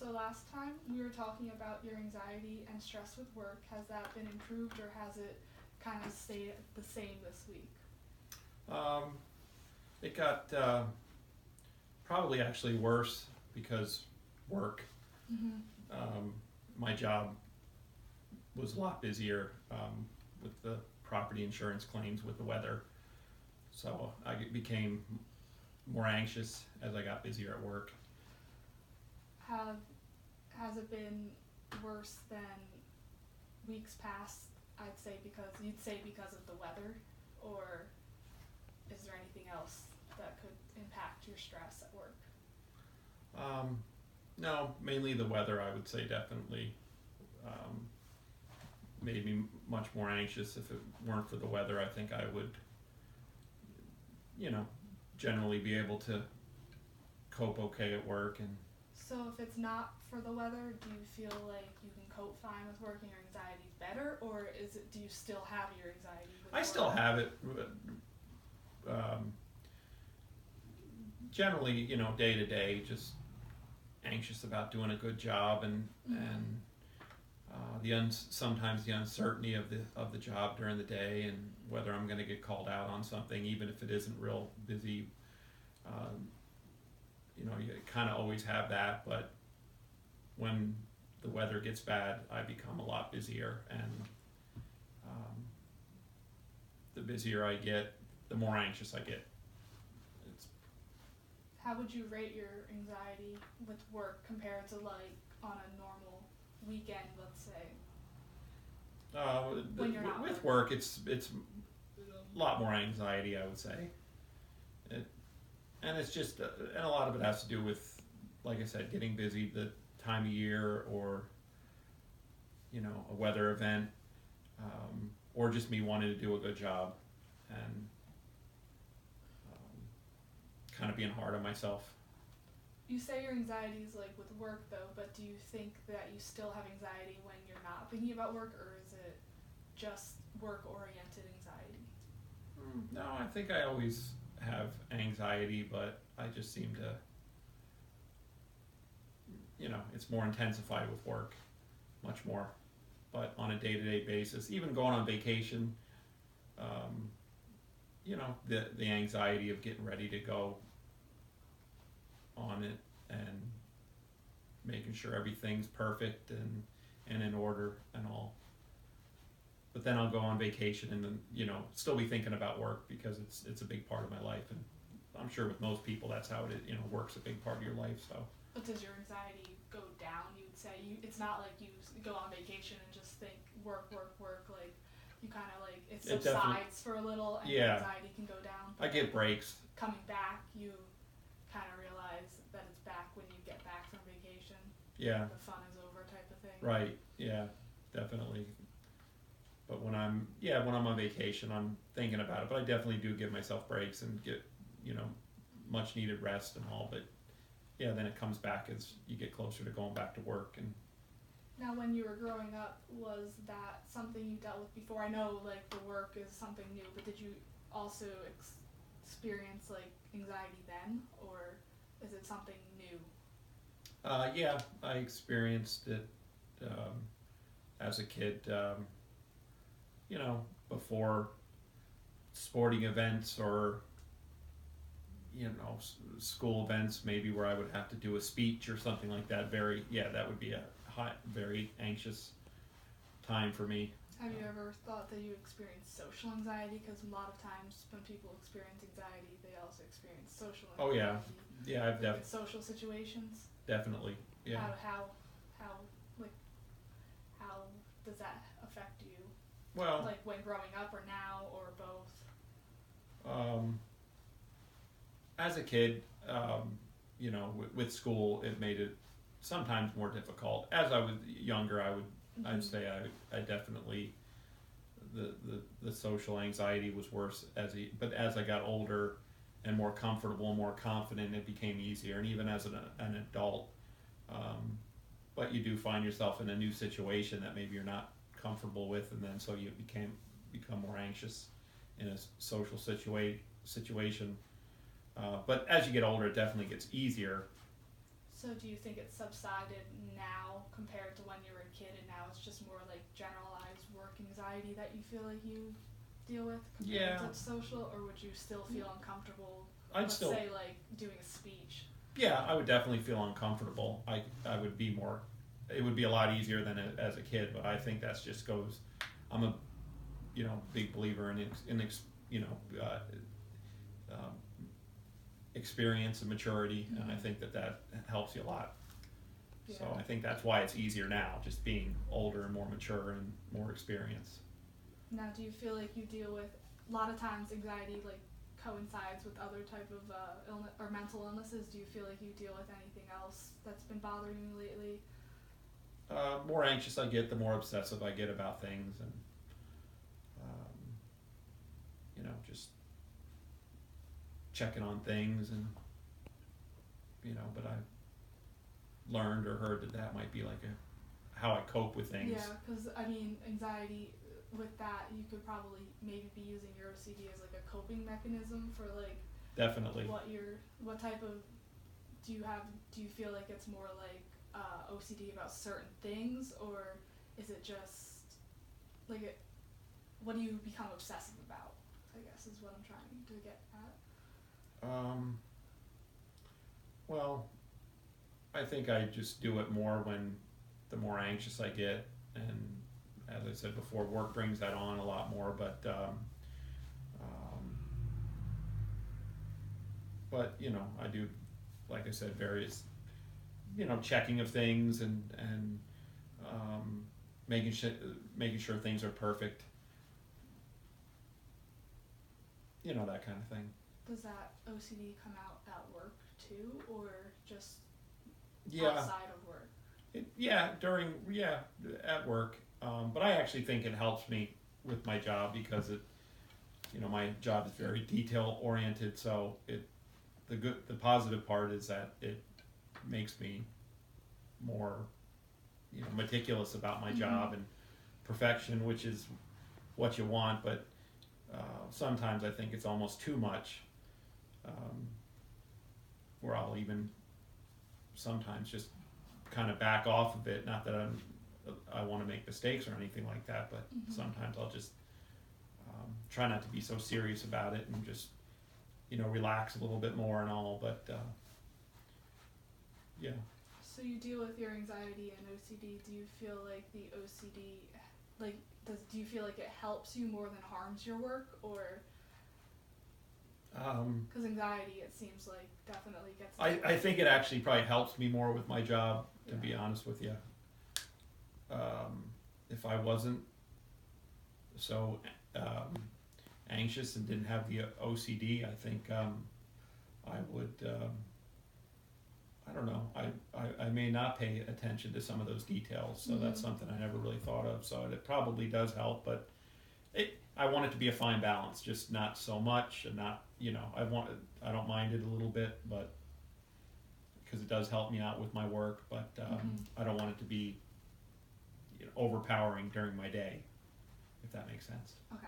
So last time we were talking about your anxiety and stress with work. Has that been improved or has it kind of stayed the same this week? Um, it got probably actually worse because work. Mm-hmm. Um, my job was a lot busier with the property insurance claims with the weather. So I became more anxious as I got busier at work. Have has it been worse than weeks past? I'd say because of the weather, or is there anything else that could impact your stress at work? Um, no, mainly the weather, I would say, definitely um, made me much more anxious. If it weren't for the weather, I think I would, you know, generally be able to cope okay at work. And So if it's not for the weather, do you feel like you can cope fine with work and your anxiety's better, or do you still have your anxiety with I work? still have it. Um, Generally, day to day, just anxious about doing a good job, and Mm-hmm. and sometimes the uncertainty of the job during the day, and whether I'm going to get called out on something, even if it isn't real busy. Um, you kind of always have that, but when the weather gets bad, I become a lot busier, and um, the busier I get, the more anxious I get. It's How would you rate your anxiety with work compared to like on a normal weekend, let's say? When you're not with working. work, it's a lot more anxiety, I would say. It, and it's just, and a lot of it has to do with, like I said, getting busy, the time of year, or a weather event, or just me wanting to do a good job, and kind of being hard on myself. You say your anxiety is like with work though, but do you think that you still have anxiety when you're not thinking about work, or is it just work oriented anxiety? No, I think I always have anxiety, but I just seem to, it's more intensified with work, much more. But on a day-to-day basis, even going on vacation, um, the anxiety of getting ready to go on it, and making sure everything's perfect and in order and all. But then I'll go on vacation and then, still be thinking about work, because it's a big part of my life, and I'm sure with most people that's how it is. Work's a big part of your life. So But does your anxiety go down? You would say it's not like you go on vacation and just think work, work, work. Like you kind of like it subsides for a little, and your anxiety can go down. I get breaks. Coming back, you kind of realize that it's back when you get back from vacation. Yeah. The fun is over, type of thing. Right. Yeah. Definitely. But when I'm on vacation, I'm thinking about it. But I definitely do give myself breaks and get much needed rest and all. But yeah, then it comes back as you get closer to going back to work. And now, when you were growing up, was that something you dealt with before? I know like the work is something new, but did you also experience like anxiety then, or is it something new? Yeah, I experienced it as a kid. Before sporting events, or school events, maybe where I would have to do a speech or something like that. That would be a very anxious time for me. Have you ever thought that you experienced social anxiety? Because a lot of times when people experience anxiety, they also experience social anxiety. Oh yeah, I've like social situations. Definitely, yeah. How does that affect you? Well, like when growing up, or now, or both? As a kid, with school, it made it sometimes more difficult. As I was younger, I'd say I definitely, the social anxiety was worse but as I got older and more comfortable and more confident, it became easier. And even as an adult, but you do find yourself in a new situation that maybe you're not comfortable with, and then so you become more anxious in a social situation. But as you get older, it definitely gets easier. So do you think it's subsided now compared to when you were a kid, and now it's just more like generalized work anxiety that you feel like you deal with compared Yeah. to social, or would you still feel uncomfortable, I'd let's still, say, like doing a speech? yeah, I would definitely feel uncomfortable. I would be more, it would be a lot easier than as a kid, but I think that's just goes, I'm a, big believer um, experience and maturity, and I think that helps you a lot. Yeah. So I think that's why it's easier now, just being older and more mature and more experienced. Now, do you feel like you deal with a lot of times anxiety like coincides with other type of illness or mental illnesses? Do you feel like you deal with anything else that's been bothering you lately? More anxious I get, the more obsessive I get about things, and just checking on things, and but I learned or heard that might be like how I cope with things. Yeah, because I mean, anxiety with that, you could probably maybe be using your OCD as like a coping mechanism for like Definitely. what type of do you feel like it's more like OCD about certain things, or is it just like what do you become obsessive about, I guess is what I'm trying to get at. Well, I think I just do it more when the more anxious I get, and as I said before, work brings that on a lot more. But I do, like I said, various checking of things, and making sure things are perfect. That kind of thing. Does that OCD come out at work too, or just Yeah. outside of work? At work. But I actually think it helps me with my job because my job is very detail oriented. So the positive part is that it makes me more, meticulous about my job and perfection, which is what you want. But sometimes I think it's almost too much, where I'll even sometimes just kind of back off of it. Not that I want to make mistakes or anything like that, but sometimes I'll just try not to be so serious about it and just relax a little bit more and all. But yeah. So you deal with your anxiety and OCD. Do you feel like the OCD, do you feel like it helps you more than harms your work, or? Because anxiety, it seems like, definitely gets. I think it actually probably helps me more with my job, to be honest with you. If I wasn't so anxious and didn't have the OCD, I think I would. I don't know. I may not pay attention to some of those details, so that's something I never really thought of. So it probably does help, but I want it to be a fine balance, just not so much, and not I don't mind it a little bit, but because it does help me out with my work, but I don't want it to be overpowering during my day, if that makes sense. Okay.